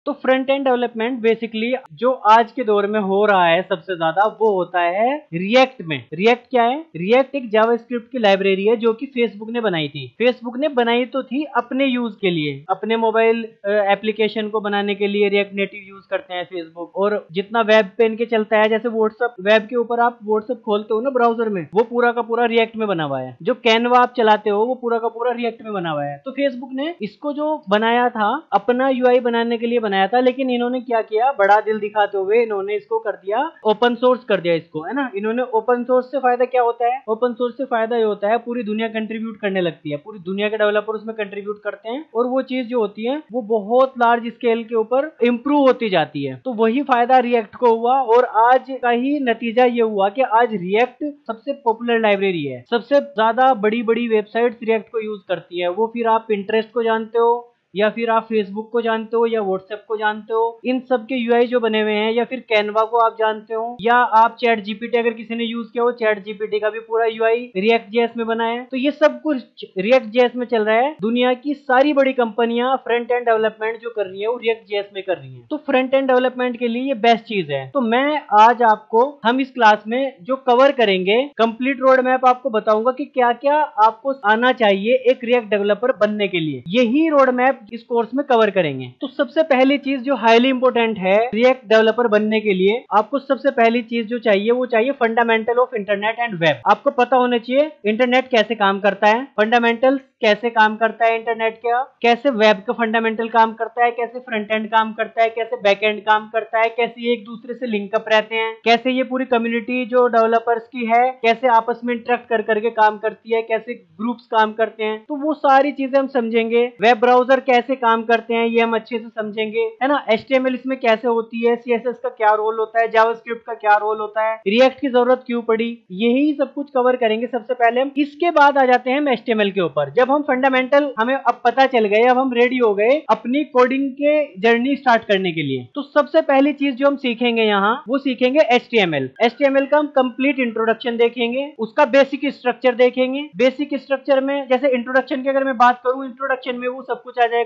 तो front end development basically जो आज के दौर में हो रहा है सबसे ज्यादा वो होता है रिएक्ट में। रिएक्ट क्या है? रिएक्ट एक जावास्क्रिप्ट की लाइब्रेरी है जो कि फेसबुक ने बनाई थी। फेसबुक ने बनाई तो थी अपने यूज के लिए, अपने मोबाइल एप्लीकेशन को बनाने के लिए रिएक्ट नेटिव यूज करते हैं फेसबुक। और जितना वेब पे इनके चलता है, जैसे व्हाट्सएप, वेब के ऊपर आप व्हाट्सएप खोलते हो ना ब्राउजर में, वो पूरा का पूरा रिएक्ट में बना हुआ है। जो कैनवा आप चलाते हो वो पूरा का पूरा रिएक्ट में बना हुआ है। तो फेसबुक ने इसको जो बनाया था अपना यूआई बनाने के लिए बनाया था, लेकिन इन्होंने क्या किया, बड़ा दिल दिखाते हुए इन्होंने इसको कर दिया ओपन सोर्स कर दिया इसको, है ना। इन्होंने ओपन सोर्स से फायदा क्या होता है? ओपन सोर्स से फायदा ये होता है पूरी दुनिया कंट्रीब्यूट करने लगती है, पूरी दुनिया के डेवलपर उसमें कंट्रीब्यूट करते हैं और वो चीज जो होती है वो बहुत लार्ज स्केल के ऊपर इंप्रूव होती जाती है। तो वही फायदा रिएक्ट को हुआ और आज का ही नतीजा ये हुआ कि आज रिएक्ट सबसे पॉपुलर लाइब्रेरी है। सबसे ज्यादा बड़ी बड़ी वेबसाइट्स रिएक्ट को यूज करती है। वो फिर आप पिंटरेस्ट को जानते हो, या फिर आप फेसबुक को जानते हो, या व्हाट्सएप को जानते हो, इन सब के यूआई जो बने हुए हैं, या फिर कैनवा को आप जानते हो, या आप चैट जीपीटी अगर किसी ने यूज किया हो, चैट जीपीटी का भी पूरा यूआई रिएक्ट जेएस में बना है। तो ये सब कुछ रिएक्ट जेएस में चल रहा है। दुनिया की सारी बड़ी कंपनियां फ्रंट एंड डेवलपमेंट जो कर रही है वो रिएक्ट जेएस में कर रही है। तो फ्रंट एंड डेवलपमेंट के लिए ये बेस्ट चीज है। तो मैं आज आपको, हम इस क्लास में जो कवर करेंगे, कंप्लीट रोड मैप आपको बताऊंगा कि क्या क्या आपको आना चाहिए एक रिएक्ट डेवलपर बनने के लिए। यही रोड मैप इस कोर्स में कवर करेंगे। तो सबसे पहली चीज जो हाईली इंपॉर्टेंट है रिएक्ट डेवलपर बनने के लिए, आपको सबसे पहली चीज जो चाहिए वो चाहिए fundamental of internet and web. आपको पता होना चाहिए इंटरनेट कैसे काम करता है, फंडामेंटल्स कैसे काम करता है इंटरनेट का, कैसे वेब का फंडामेंटल काम करता है, कैसे फ्रंट एंड काम करता है, कैसे बैक एंड काम करता है, कैसे ये एक दूसरे से लिंकअप रहते हैं, कैसे ये पूरी कम्युनिटी जो डेवलपर्स की है कैसे आपस में इंटरेक्ट कर करके काम करती है, कैसे ग्रुप्स काम करते हैं। तो वो सारी चीजें हम समझेंगे। वेब ब्राउजर कैसे काम करते हैं ये हम अच्छे से समझेंगे, है ना। HTML इसमें कैसे होती है, CSS का क्या रोल होता है, जावास्क्रिप्ट का क्या रोल होता है, रिएक्ट की जरूरत क्यों पड़ी, यही सब कुछ कवर करेंगे सबसे पहले हम। इसके बाद आ जाते हैं हम HTML के ऊपर। जब हम फंडामेंटल हमें अब पता चल गए, अब हम रेडी हो गए अपनी कोडिंग के जर्नी स्टार्ट करने के लिए, तो सबसे पहली चीज जो हम सीखेंगे यहाँ वो सीखेंगे HTML। HTML का हम कंप्लीट इंट्रोडक्शन देखेंगे, उसका बेसिक स्ट्रक्चर देखेंगे। बेसिक स्ट्रक्चर में जैसे इंट्रोडक्शन की अगर मैं बात करूं, इंट्रोडक्शन में वो सब कुछ आ जाएगा।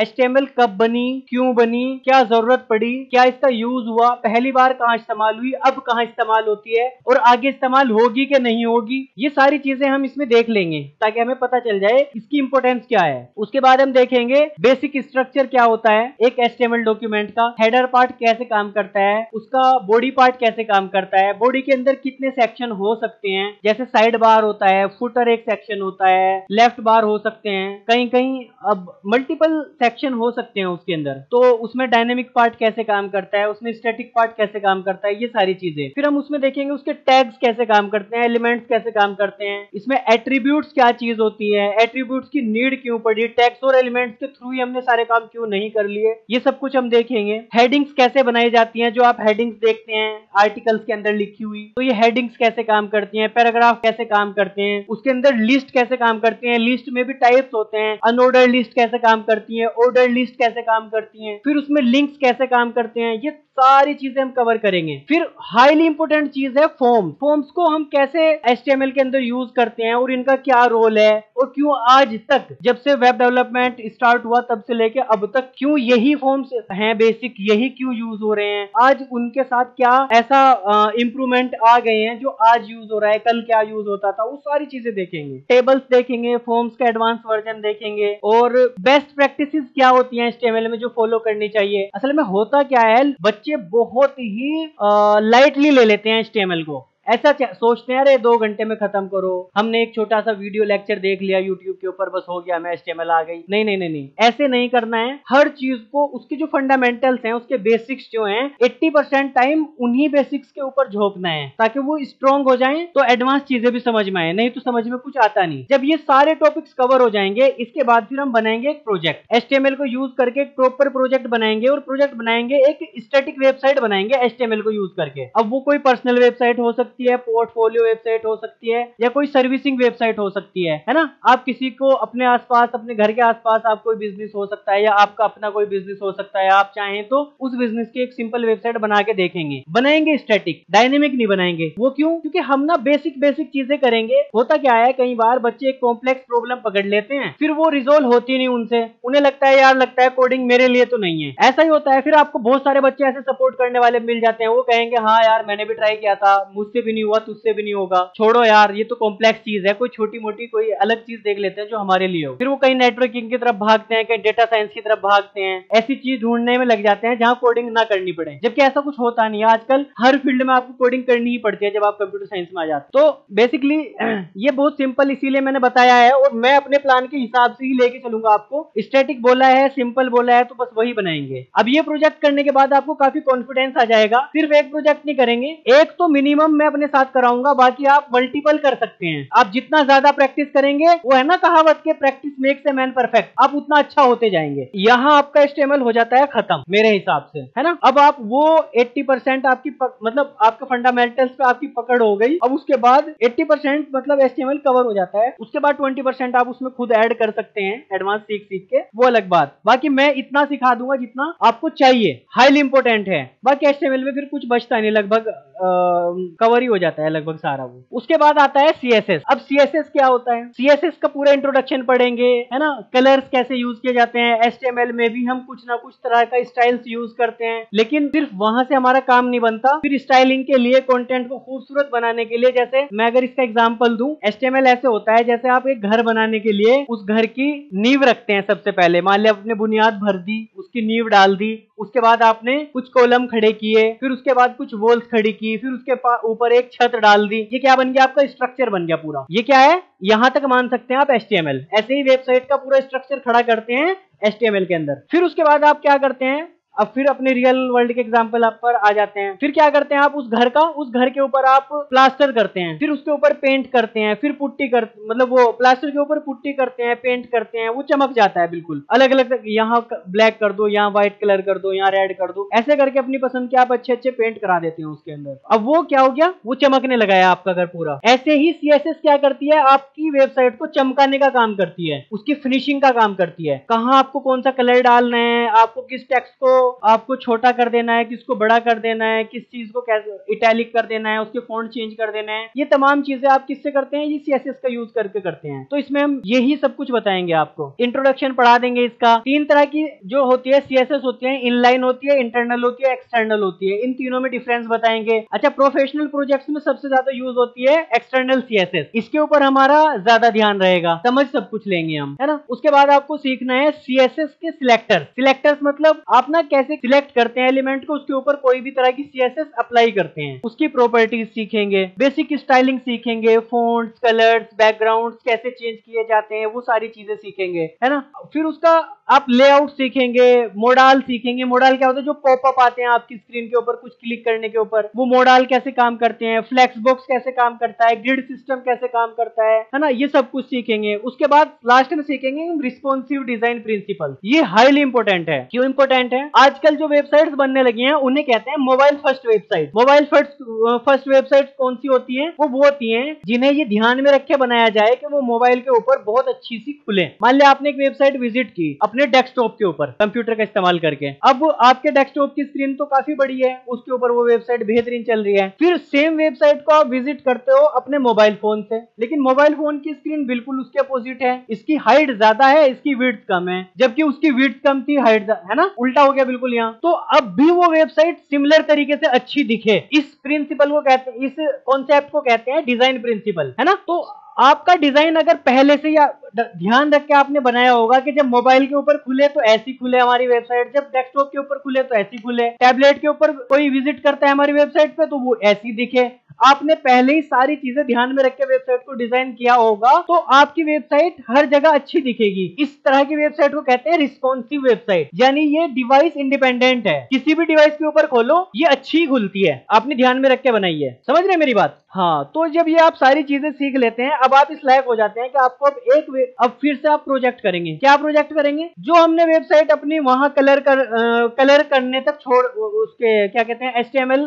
HTML कब बनी, क्यों बनी, क्या जरूरत पड़ी, क्या इसका यूज हुआ, पहली बार कहां इस्तेमाल हुई, अब कहां इस्तेमाल होती है, और आगे इस्तेमाल होगी कि नहीं होगी, ये सारी चीजें हम इसमें देख लेंगे ताकि हमें पता चल जाए इसकी इंपोर्टेंस क्या है। उसके बाद हम देखेंगे बेसिक स्ट्रक्चर क्या होता है एक HTML डॉक्यूमेंट का, हेडर पार्ट कैसे काम करता है, उसका बॉडी पार्ट कैसे काम करता है, बॉडी के अंदर कितने सेक्शन हो सकते हैं, जैसे साइड बार होता है, फुटर एक सेक्शन होता है, लेफ्ट बार हो सकते हैं, कहीं कहीं अब मल्टीपल सेक्शन हो सकते हैं उसके अंदर। तो उसमें डायनेमिक पार्ट कैसे काम करता है, उसमें स्टैटिक पार्ट कैसे काम करता है, ये सारी चीजें फिर हम उसमें देखेंगे। उसके टैग्स कैसे काम करते हैं, एलिमेंट्स कैसे काम करते हैं, इसमें एट्रीब्यूट्स क्या चीज होती है, एट्रीब्यूट्स की नीड क्यों पड़ी, टैग्स और एलिमेंट्स के थ्रू ही हमने सारे काम क्यों नहीं कर लिए, ये सब कुछ हम देखेंगे। हेडिंग्स कैसे बनाई जाती हैं, जो आप हेडिंग्स देखते हैं आर्टिकल्स के अंदर लिखी हुई, तो ये हेडिंग्स कैसे काम करती हैं, पैराग्राफ कैसे काम करते हैं, उसके अंदर लिस्ट कैसे काम करते हैं, लिस्ट में भी टाइप्स होते हैं, अनऑर्डर लिस्ट कैसे काम करती है, ऑर्डर लिस्ट कैसे काम करती है, फिर उसमें लिंक्स कैसे काम करते हैं, ये सारी चीजें हम कवर करेंगे। फिर हाईली इंपोर्टेंट चीज है फॉर्म्स। फॉर्म्स को हम कैसे HTML के अंदर यूज करते हैं और इनका क्या रोल है, और क्यों आज तक जब से वेब डेवलपमेंट स्टार्ट हुआ तब से लेके अब तक क्यों यही फॉर्म्स हैं बेसिक, यही क्यों यूज हो रहे हैं, आज उनके साथ क्या ऐसा इंप्रूवमेंट आ गए हैं जो आज यूज हो रहा है, कल क्या यूज होता था, वो सारी चीजें देखेंगे। टेबल्स देखेंगे, फॉर्म्स का एडवांस वर्जन देखेंगे, और बेस्ट प्रैक्टिसेस क्या होती हैं HTML में जो फॉलो करनी चाहिए। असल में होता क्या है, बच्चे बहुत ही लाइटली ले लेते हैं HTML को। ऐसा सोचते हैं अरे 2 घंटे में खत्म करो, हमने एक छोटा सा वीडियो लेक्चर देख लिया यूट्यूब के ऊपर, बस हो गया, हमें HTML आ गई। नहीं नहीं नहीं नहीं, ऐसे नहीं करना है। हर चीज को उसके जो फंडामेंटल्स हैं, उसके बेसिक्स जो हैं, 80% टाइम उन्हीं बेसिक्स के ऊपर झोंकना है ताकि वो स्ट्रॉन्ग हो जाएं, तो एडवांस चीजें भी समझ में आए, नहीं तो समझ में कुछ आता नहीं। जब ये सारे टॉपिक्स कवर हो जाएंगे, इसके बाद फिर हम बनाएंगे एक प्रोजेक्ट, HTML को यूज करके एक प्रॉपर प्रोजेक्ट बनाएंगे, और प्रोजेक्ट बनाएंगे एक स्टैटिक वेबसाइट बनाएंगे HTML को यूज करके। अब वो कोई पर्सनल वेबसाइट हो सकती सकती है, पोर्टफोलियो वेबसाइट हो सकती है, या कोई सर्विसिंग वेबसाइट हो सकती है ना। आप किसी को अपने आसपास, अपने घर के आसपास आप कोई बिजनेस हो सकता है, या आपका अपना कोई बिजनेस हो सकता है, आप चाहें तो उस बिजनेस की एक सिंपल वेबसाइट बना के देखेंगे। बनाएंगे स्टैटिक, डायनेमिक नहीं बनाएंगे। वो क्यों? क्योंकि हम ना बेसिक चीजें करेंगे। होता क्या है, कई बार बच्चे एक कॉम्प्लेक्स प्रॉब्लम पकड़ लेते हैं, फिर वो रिजोल्व होती नहीं उनसे, उन्हें लगता है यार लगता है कोडिंग मेरे लिए तो नहीं है। ऐसा ही होता है। फिर आपको बहुत सारे बच्चे ऐसे सपोर्ट करने वाले मिल जाते हैं, वो कहेंगे हाँ यार मैंने भी ट्राई किया था, मुझसे भी नहीं हुआ, तुझसे भी नहीं होगा, छोड़ो यार ये तो कॉम्प्लेक्स चीज है, कोई छोटी मोटी कोई अलग चीज देख लेते हैं जो हमारे लिए हो। फिर वो कहीं नेटवर्किंग की तरफ भागते हैं, कहीं डेटा साइंस की तरफ भागते हैं, ऐसी चीज ढूंढने में लग जाते हैं जहां कोडिंग ना करनी पड़े। जबकि ऐसा कुछ होता नहीं है। आजकल हर फील्ड में आपको कोडिंग करनी ही पड़ती है जब आप कंप्यूटर साइंस में आ जाते हैं। तो बेसिकली ये बहुत सिंपल इसीलिए मैंने बताया है, और मैं अपने प्लान के हिसाब से ही लेके चलूंगा आपको। स्टैटिक बोला है, सिंपल बोला है, तो बस वही बनाएंगे। अब ये प्रोजेक्ट करने के बाद आपको काफी कॉन्फिडेंस आ जाएगा। सिर्फ एक प्रोजेक्ट नहीं करेंगे, एक तो मिनिमम मैं अपने साथ कराऊंगा, बाकी आप मल्टीपल कर सकते हैं। आप जितना ज्यादा प्रैक्टिस करेंगे, वो है ना कहावत के practice makes a man perfect, आप उतना अच्छा होते जाएंगे। यहाँ आपका HTML हो जाता है खत्म मेरे हिसाब से, है ना। अब आप वो 80% आपकी मतलब आपके फंडामेंटल्स पे आपकी पकड़ हो गई। अब उसके बाद 80% मतलब HTML कवर हो जाता है। उसके बाद 20% आप उसमें खुद ऐड कर सकते हैं एडवांस सीख के, वो अलग बात। बाकी मैं इतना सिखा दूंगा जितना आपको चाहिए, हाईली इंपॉर्टेंट है। बाकी HTML में फिर कुछ बचता नहीं, लगभग कवर ही हो जाता है लगभग सारा वो। उसके बाद आता है CSS। अब CSS क्या होता है? CSS का पूरा इंट्रोडक्शन पढ़ेंगे, है ना। कलर्स कैसे यूज किए जाते हैं, HTML में भी हम कुछ ना कुछ तरह का स्टाइल्स यूज करते हैं, लेकिन सिर्फ वहां से हमारा काम नहीं बनता। फिर स्टाइलिंग के लिए, कंटेंट को खूबसूरत बनाने के लिए, जैसे मैं अगर इसका एग्जांपल दूं, HTML ऐसे होता है जैसे आप एक घर बनाने के लिए उस घर की नींव रखते हैं। सबसे पहले मान लिया आपने बुनियाद भर दी, उसकी नींव डाल दी, उसके बाद आपने कुछ कॉलम खड़े किए, फिर उसके बाद कुछ वॉल्स खड़ी की, फिर उसके ऊपर एक छत डाल दी। ये क्या बन गया? आपका स्ट्रक्चर बन गया पूरा। ये क्या है? यहां तक मान सकते हैं आप HTML। ऐसे ही वेबसाइट का पूरा स्ट्रक्चर खड़ा करते हैं HTML के अंदर। फिर उसके बाद आप क्या करते हैं, अब फिर अपने रियल वर्ल्ड के एग्जांपल आप पर आ जाते हैं। फिर क्या करते हैं आप, उस घर के ऊपर आप प्लास्टर करते हैं, फिर उसके ऊपर पेंट करते हैं, फिर पुट्टी कर, मतलब वो प्लास्टर के ऊपर पुट्टी करते हैं, पेंट करते हैं, वो चमक जाता है बिल्कुल अलग अलग। यहाँ ब्लैक कर दो, यहाँ व्हाइट कलर कर दो, यहाँ रेड कर दो, ऐसे करके अपनी पसंद के आप अच्छे अच्छे पेंट करा देते हैं उसके अंदर। अब वो क्या हो गया, वो चमकने लगा है आपका घर पूरा। ऐसे ही CSS क्या करती है, आपकी वेबसाइट को चमकाने का काम करती है, उसकी फिनिशिंग का काम करती है। कहाँ आपको कौन सा कलर डालना है, आपको किस टेक्स्ट को आपको छोटा कर देना है, किसको बड़ा कर देना है, किस चीज को कैसे इटैलिक कर देना है, उसके फॉन्ट चेंज कर देना है, ये तमाम चीजें आप किससे करते हैं, ये CSS का यूज करके करते हैं। तो इसमें हम यही सब कुछ बताएंगे आपको, इंट्रोडक्शन पढ़ा देंगे इसका। 3 तरह की जो होती है CSS होती है, इनलाइन होती है, इंटरनल होती है, एक्सटर्नल होती है। इन तीनों में डिफरेंस बताएंगे। अच्छा, प्रोफेशनल प्रोजेक्ट्स में सबसे ज्यादा यूज होती है एक्सटर्नल CSS, इसके ऊपर हमारा ज्यादा ध्यान रहेगा, समझ सब कुछ लेंगे हम, है ना। उसके बाद आपको सीखना है CSS के सिलेक्टर्स मतलब आप ना कैसे सिलेक्ट करते हैं एलिमेंट को, उसके ऊपर कोई भी तरह की CSS अप्लाई करते हैं, उसकी प्रॉपर्टीज सीखेंगे, बेसिक स्टाइलिंग सीखेंगे, फ़ॉन्ट्स, कलर्स, बैकग्राउंड्स कैसे चेंज किए जाते हैं, वो सारी चीजें सीखेंगे, है ना। फिर उसका आप लेआउट सीखेंगे, मोडाल सीखेंगे। मोडाल क्या होता है, जो पॉपअप आते हैं आपकी स्क्रीन के ऊपर कुछ क्लिक करने के ऊपर, वो मोडाल कैसे काम करते हैं, फ्लेक्स बॉक्स कैसे काम करता है, ग्रिड सिस्टम कैसे काम करता है ना, ये सब कुछ सीखेंगे। उसके बाद लास्ट में सीखेंगे रिस्पॉन्सिव डिजाइन प्रिंसिपल। ये हाईली इंपॉर्टेंट है। क्यों इंपॉर्टेंट है? आजकल जो वेबसाइट्स बनने लगी हैं उन्हें कहते हैं mobile first website. Mobile first website कौन सी होती है? वो होती है जिन्हें ये ध्यान में रखे बनाया जाए कि वो मोबाइल के ऊपर बहुत अच्छी सी खुले। मान लिया आपने एक वेबसाइट विजिट की अपने डेस्कटॉप के ऊपर कंप्यूटर का इस्तेमाल करके, अब आपके डेस्कटॉप की स्क्रीन तो काफी बड़ी है, उसके ऊपर वो वेबसाइट बेहतरीन चल रही है। फिर सेम वेबसाइट को आप विजिट करते हो अपने मोबाइल फोन से, लेकिन मोबाइल फोन की स्क्रीन बिल्कुल उसके अपोजिट है, इसकी हाइट ज्यादा है, इसकी विड्थ कम है, जबकि उसकी विड्थ कम थी, हाइट है ना, उल्टा हो गया बिल्कुल यहाँ। तो अब भी वो वेबसाइट सिमिलर तरीके से अच्छी दिखे, इस प्रिंसिपल को कहते हैं, इस कॉन्सेप्ट को कहते हैं डिजाइन प्रिंसिपल, है ना। तो आपका डिजाइन अगर पहले से या ध्यान रख के आपने बनाया होगा कि जब मोबाइल के ऊपर खुले तो ऐसी खुले हमारी वेबसाइट, जब डेस्कटॉप के ऊपर खुले तो ऐसी खुले, टैबलेट के ऊपर कोई विजिट करता है हमारी वेबसाइट पे तो वो ऐसी दिखे। आपने पहले ही सारी चीजें ध्यान में रख के वेबसाइट को डिजाइन किया होगा तो आपकी वेबसाइट हर जगह अच्छी दिखेगी। इस तरह की वेबसाइट को कहते हैं रिस्पॉन्सिव वेबसाइट, यानी ये डिवाइस इंडिपेंडेंट है, किसी भी डिवाइस के ऊपर खोलो ये अच्छी खुलती है, आपने ध्यान में रख के बनाई है। समझ रहे हैं मेरी बात? हाँ, तो जब ये आप सारी चीजें सीख लेते हैं, अब आप इस लायक हो जाते हैं कि आपको अब फिर से आप प्रोजेक्ट करेंगे। क्या प्रोजेक्ट करेंगे? जो हमने वेबसाइट अपनी वहां कलर करने तक छोड़, उसके क्या कहते हैं HTML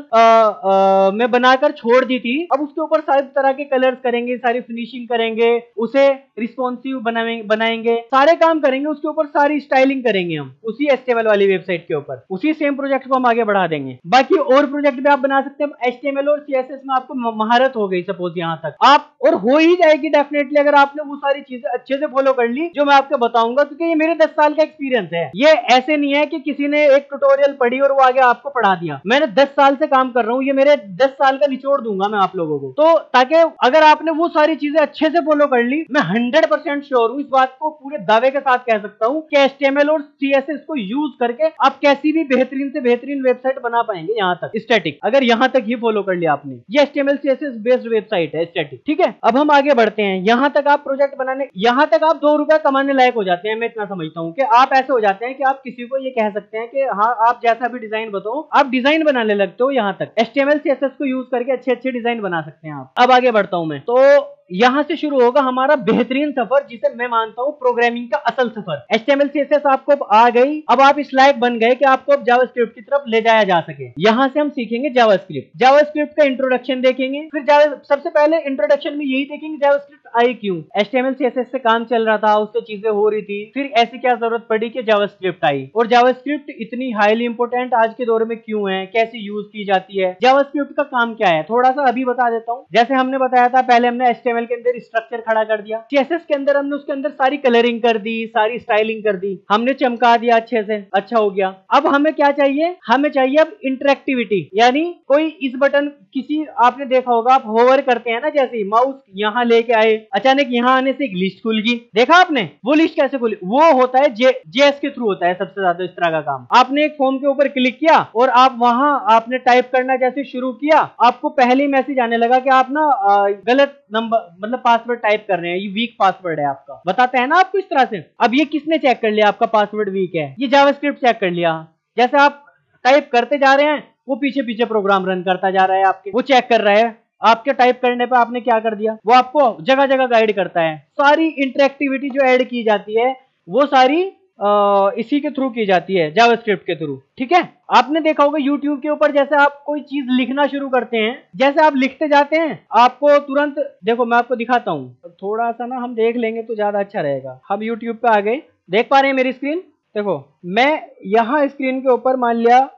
में बनाकर छोड़ छोड़ दी थी, अब उसके ऊपर सारी तरह के कलर्स करेंगे, सारी फिनिशिंग करेंगे, उसे रिस्पॉन्सिव बनाएंगे, सारे काम करेंगे उसके ऊपर, सारी स्टाइलिंग करेंगे हम उसी HTML वाली वेबसाइट के ऊपर। उसी सेम प्रोजेक्ट को हम आगे बढ़ा देंगे। बाकी और प्रोजेक्ट भी आप बना सकते हैं। HTML और CSS में आपको महारत हो गई सपोज यहां तक, आप और हो ही जाएगी डेफिनेटली अगर आपने वो सारी चीजें अच्छे से फॉलो कर ली जो मैं आपको बताऊंगा, क्योंकि ये मेरे 10 साल का एक्सपीरियंस है। ये ऐसे नहीं है कि किसी ने एक ट्यूटोरियल पढ़ी और वो आगे आपको पढ़ा दिया। मैंने 10 साल से काम कर रहा हूं, ये मेरे 10 साल का निचोड़ दूंगा मैं आप लोगों को, तो ताकि अगर आपने वो सारी चीजें अच्छे से फॉलो कर ली, मैं 100% श्योर हूं, इस बात को पूरे दावे के साथ कह सकता हूं कि HTML और CSS को यूज करके आप कैसी भी बेहतरीन से बेहतरीन वेबसाइट बना पाएंगे। यहां तक स्टैटिक, अगर यहां तक ही फॉलो कर लिया आपने, ये HTML CSS बेस्ड वेबसाइट है स्टैटिक, ठीक है। अब हम आगे बढ़ते हैं। यहां तक आप प्रोजेक्ट बनाने, यहां तक आप 2 रुपए कमाने लायक हो जाते हैं। मैं इतना समझता हूं कि आप ऐसे हो जाते हैं कि आप किसी को ये कह सकते हैं कि हाँ आप जैसा भी डिजाइन बताओ, आप डिजाइन बनाने लगते हो। यहां तक HTML CSS को यूज करके अच्छे अच्छे डिजाइन बना सकते हैं आप। अब आगे बढ़ता हूं मैं, तो यहां से शुरू होगा हमारा बेहतरीन सफर, जिसे मैं मानता हूं प्रोग्रामिंग का असल सफर। HTML CSS आपको अब आ गई, अब आप इस लायक बन गए कि आपको अब जावास्क्रिप्ट की तरफ ले जाया जा सके। यहां से हम सीखेंगे जावास्क्रिप्ट, जावास्क्रिप्ट का इंट्रोडक्शन देखेंगे। फिर सबसे पहले इंट्रोडक्शन में यही देखेंगे जावास्क्रिप्ट आई क्यों। HTML CSS से काम चल रहा था, उससे चीजें हो रही थी, फिर ऐसी क्या जरूरत पड़ी कि जावास्क्रिप्ट आई, और जावास्क्रिप्ट इतनी हाईली इंपोर्टेंट आज के दौर में क्यों है, कैसे यूज की जाती है, जावास्क्रिप्ट का काम क्या है, थोड़ा सा अभी बता देता हूं। जैसे हमने बताया था, पहले हमने HTML के अंदर स्ट्रक्चर खड़ा कर दिया, CSS के अंदर हमने उसके अंदर सारी कलरिंग कर दी, सारी स्टाइलिंग कर दी, हमने चमका दिया अच्छे से, अच्छा हो गया। अब हमें क्या चाहिए, हमें चाहिए अब इंटरेक्टिविटी, यानी कोई इस बटन, किसी आपने देखा होगा आप होवर करते हैं ना, जैसे माउस यहां लेके आए, अचानक यहां आने से एक लिस्ट खुल गई, देखा आपने वो लिस्ट कैसे खुली, वो होता है JS के थ्रू होता है सबसे ज्यादा इस तरह का काम। आपने एक फॉर्म के ऊपर क्लिक किया और आप वहां आपने टाइप करना जैसे शुरू किया, आपको पहले मैसेज आने लगा कि आप ना गलत नंबर मतलब पासवर्ड टाइप कर रहे हैं, ये वीक पासवर्ड है आपका, बताते हैं ना आपको इस तरह से। अब ये किसने चेक कर लिया आपका पासवर्ड वीक है, ये जावास्क्रिप्ट चेक कर लिया। जैसे आप टाइप करते जा रहे हैं, वो पीछे पीछे प्रोग्राम रन करता जा रहा है आपके, वो चेक कर रहा है आपके टाइप करने पे आपने क्या कर दिया, वो आपको जगह जगह गाइड करता है। सारी इंटरेक्टिविटी जो ऐड की जाती है वो सारी इसी के थ्रू की जाती है, जावास्क्रिप्ट के थ्रू, ठीक है। आपने देखा होगा YouTube के ऊपर, जैसे आप कोई चीज लिखना शुरू करते हैं, जैसे आप लिखते जाते हैं आपको तुरंत, देखो मैं आपको दिखाता हूं, थोड़ा सा ना हम देख लेंगे तो ज्यादा अच्छा रहेगा। हम YouTube पे आ गए, देख पा रहे हैं मेरी स्क्रीन, देखो मैं यहाँ स्क्रीन के ऊपर मान लिया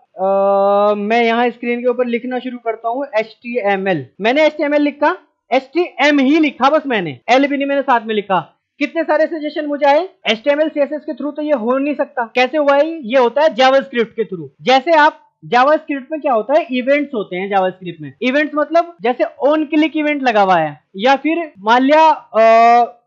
मैं यहाँ स्क्रीन के ऊपर लिखना शुरू करता हूँ HTML। मैंने HTML लिखा, HTM ही लिखा बस, मैंने L भी नहीं मैंने साथ में लिखा। कितने सारे सजेशन मुझे आए, HTML CSS के थ्रू तो ये हो नहीं सकता, कैसे हुआ ये होता है जावास्क्रिप्ट के थ्रू। जैसे आप जावास्क्रिप्ट में क्या होता है, इवेंट्स होते हैं जावास्क्रिप्ट में। इवेंट्स मतलब जैसे ऑन क्लिक इवेंट लगा हुआ है, या फिर मान लिया